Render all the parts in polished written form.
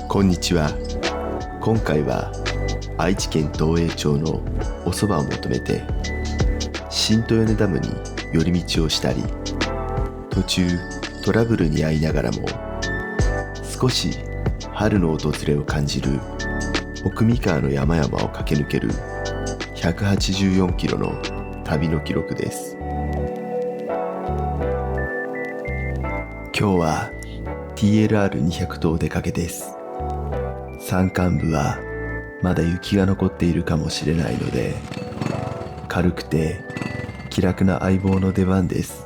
こんにちは。今回は愛知県東栄町のお蕎麦を求めて新豊根ダムに寄り道をしたり、途中トラブルに遭いながらも少し春の訪れを感じる奥三河の山々を駆け抜ける184キロの旅の記録です。今日は TLR200 とお出かけです。山間部はまだ雪が残っているかもしれないので、軽くて気楽な相棒の出番です。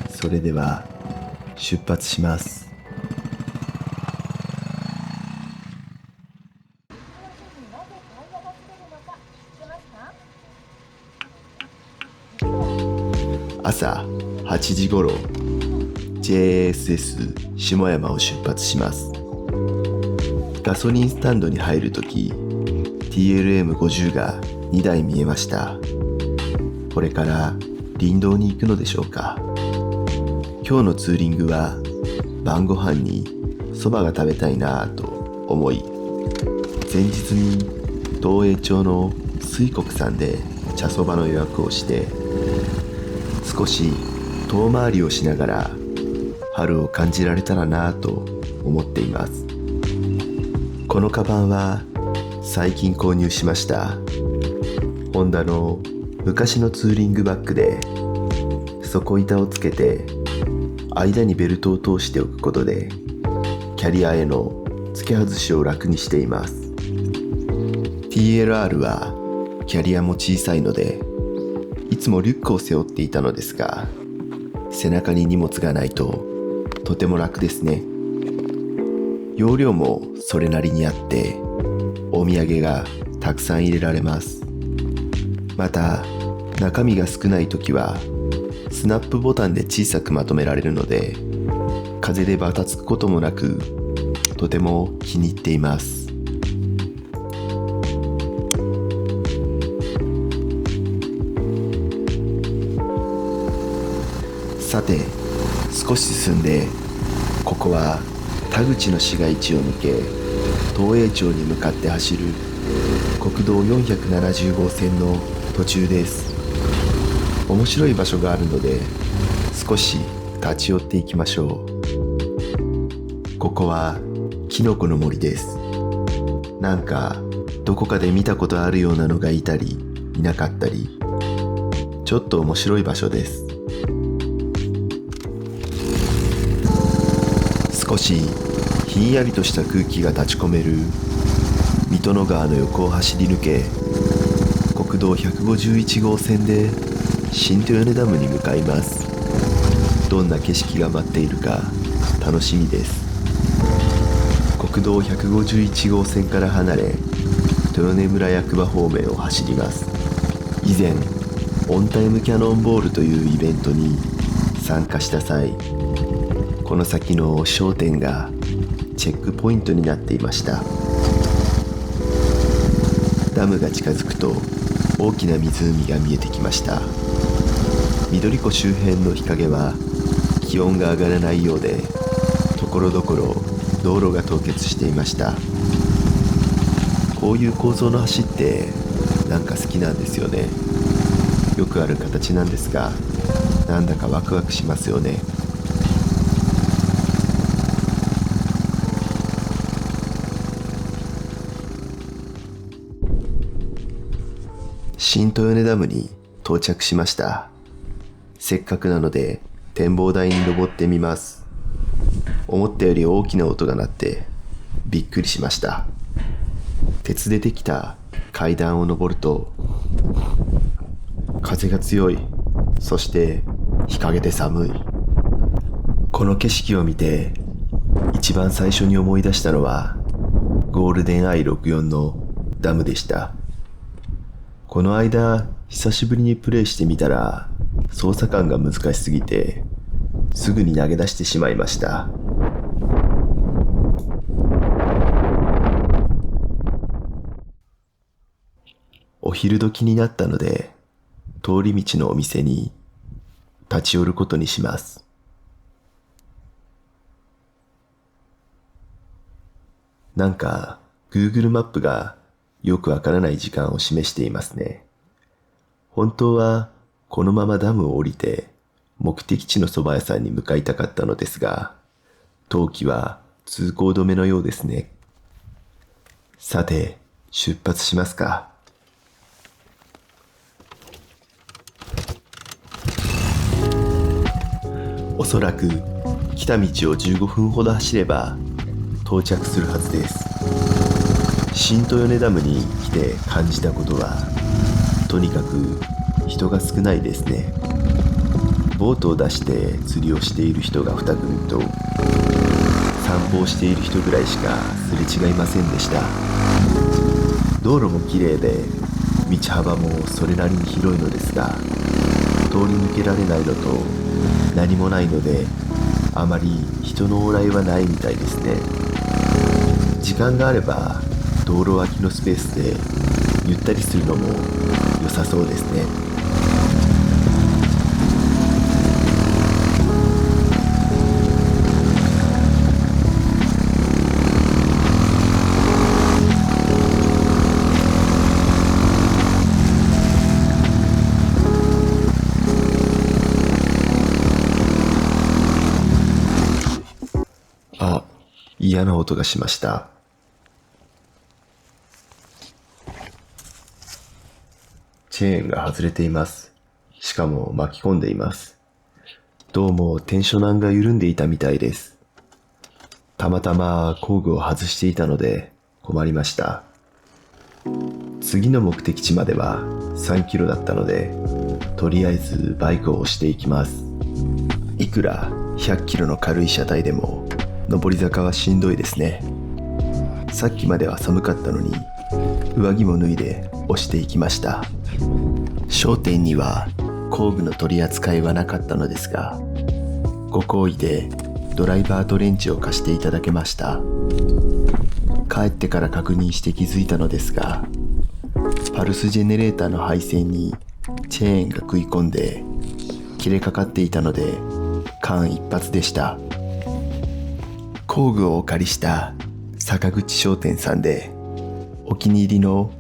それでは出発します。朝8時ごろ JASS 下山を出発します。ガソリンスタンドに入るとき TLM50 が2台見えました。これから林道に行くのでしょうか。今日のツーリングは晩ご飯にそばが食べたいなぁと思い、前日に東栄町の水国さんで茶そばの予約をして、少し遠回りをしながら春を感じられたらなぁと思っています。このカバンは最近購入しました。ホンダの昔のツーリングバッグで、底板をつけて間にベルトを通しておくことでキャリアへの付け外しを楽にしています。 TLR はキャリアも小さいので、いつもリュックを背負っていたのですが、背中に荷物がないととても楽ですね。容量もそれなりにあって、お土産がたくさん入れられます。また中身が少ないときはスナップボタンで小さくまとめられるので、風でバタつくこともなく、とても気に入っています。さて、少し進んで、ここは田口の市街地を抜け東栄町に向かって走る国道470号線の途中です。面白い場所があるので少し立ち寄っていきましょう。ここはキノコの森です。なんかどこかで見たことあるようなのがいたりいなかったり、ちょっと面白い場所です。少しひんやりとした空気が立ち込める水戸野川の横を走り抜け、国道151号線で新豊根ダムに向かいます。どんな景色が待っているか楽しみです。国道151号線から離れ、豊根村役場方面を走ります。以前オンタイムキャノンボールというイベントに参加した際、この先の商店がチェックポイントになっていました。ダムが近づくと大きな湖が見えてきました。緑湖周辺の日陰は気温が上がらないようで、ところどころ道路が凍結していました。こういう構造の橋ってなんか好きなんですよね。よくある形なんですが、なんだかワクワクしますよね。新豊根ダムに到着しました。せっかくなので展望台に登ってみます。思ったより大きな音が鳴ってびっくりしました。鉄でできた階段を登ると風が強い、そして日陰で寒い。この景色を見て一番最初に思い出したのはゴールデンアイ64のダムでした。この間久しぶりにプレイしてみたら、操作感が難しすぎてすぐに投げ出してしまいました。お昼時になったので、通り道のお店に立ち寄ることにします。なんか Google マップがよくわからない時間を示していますね。本当はこのままダムを降りて目的地の蕎麦屋さんに向かいたかったのですが、冬季は通行止めのようですね。さて、出発しますか。おそらく来た道を15分ほど走れば到着するはずです。新豊根ダムに来て感じたことは、とにかく人が少ないですね。ボートを出して釣りをしている人が2組と、散歩をしている人ぐらいしかすれ違いませんでした。道路も綺麗で、道幅もそれなりに広いのですが、通り抜けられないのと何もないので、あまり人の往来はないみたいですね。時間があれば道路脇のスペースでゆったりするのも良さそうですね。あ、嫌な音がしました。チェーンが外れています。しかも巻き込んでいます。どうもテンショナンが緩んでいたみたいです。たまたま工具を外していたので困りました。次の目的地までは3キロだったので、とりあえずバイクを押していきます。いくら100キロの軽い車体でも上り坂はしんどいですね。さっきまでは寒かったのに上着も脱いで押していきました。商店には工具の取り扱いはなかったのですが、ご厚意でドライバーとレンチを貸していただけました。帰ってから確認して気づいたのですが、パルスジェネレーターの配線にチェーンが食い込んで切れかかっていたので間一髪でした。工具をお借りした坂口商店さんでお気に入りの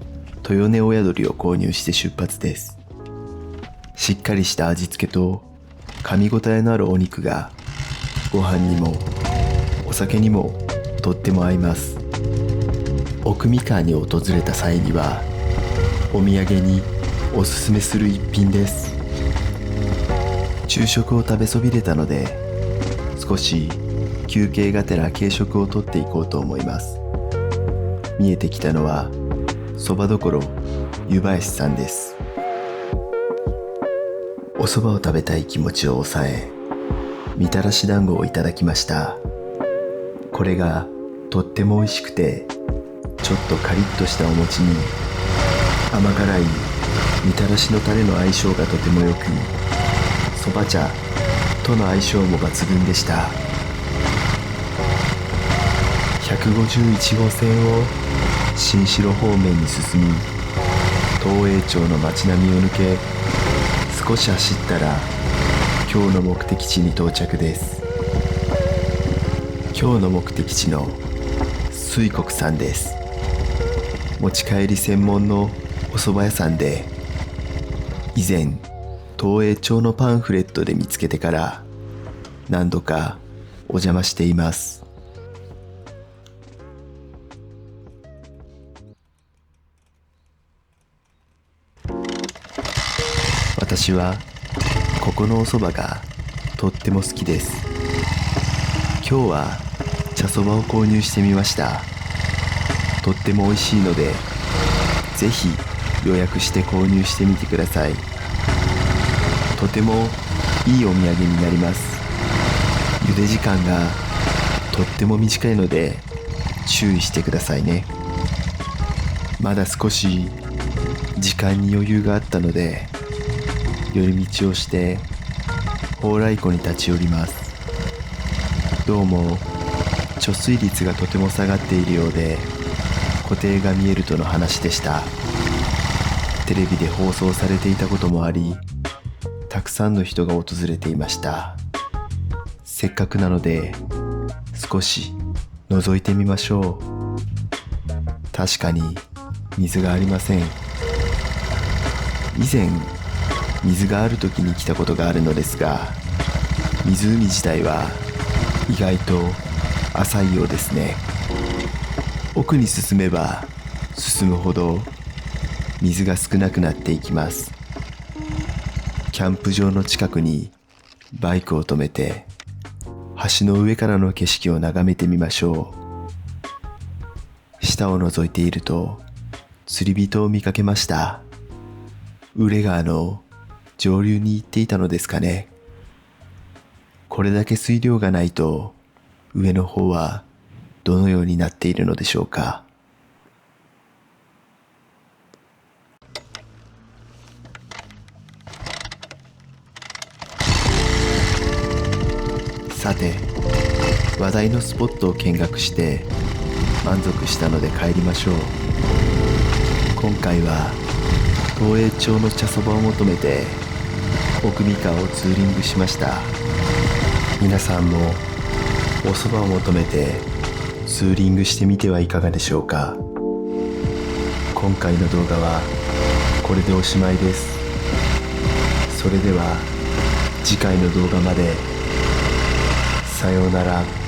豊根親鳥を購入して出発です。しっかりした味付けと噛み応えのあるお肉がご飯にもお酒にもとっても合います。奥三河に訪れた際にはお土産におすすめする一品です。昼食を食べそびれたので、少し休憩がてら軽食をとっていこうと思います。見えてきたのはそばどころ湯林さんです。お蕎麦を食べたい気持ちを抑え、みたらし団子をいただきました。これがとっても美味しくて、ちょっとカリッとしたお餅に甘辛いみたらしのタレの相性がとても良く、そば茶との相性も抜群でした。151号線を新城方面に進み、東栄町の街並みを抜け、少し走ったら今日の目的地に到着です。今日の目的地の水国さんです。持ち帰り専門のお蕎麦屋さんで、以前東栄町のパンフレットで見つけてから何度かお邪魔しています。私はここのお蕎麦がとっても好きです。今日は茶そばを購入してみました。とっても美味しいので、ぜひ予約して購入してみてください。とてもいいお土産になります。茹で時間がとっても短いので注意してくださいね。まだ少し時間に余裕があったので、寄り道をして蓬莱湖に立ち寄ります。どうも貯水率がとても下がっているようで、湖底が見えるとの話でした。テレビで放送されていたこともあり、たくさんの人が訪れていました。せっかくなので少し覗いてみましょう。確かに水がありません。以前水がある時に来たことがあるのですが、湖自体は意外と浅いようですね。奥に進めば進むほど水が少なくなっていきます。キャンプ場の近くにバイクを止めて橋の上からの景色を眺めてみましょう。下を覗いていると釣り人を見かけました。兎川の上流に行っていたのですかね。これだけ水量がないと上の方はどのようになっているのでしょうか。さて、話題のスポットを見学して満足したので帰りましょう。今回は東栄町の茶そばを求めて奥三河をツーリングしました。皆さんもお蕎麦を求めてツーリングしてみてはいかがでしょうか。今回の動画はこれでおしまいです。それでは次回の動画まで。さようなら。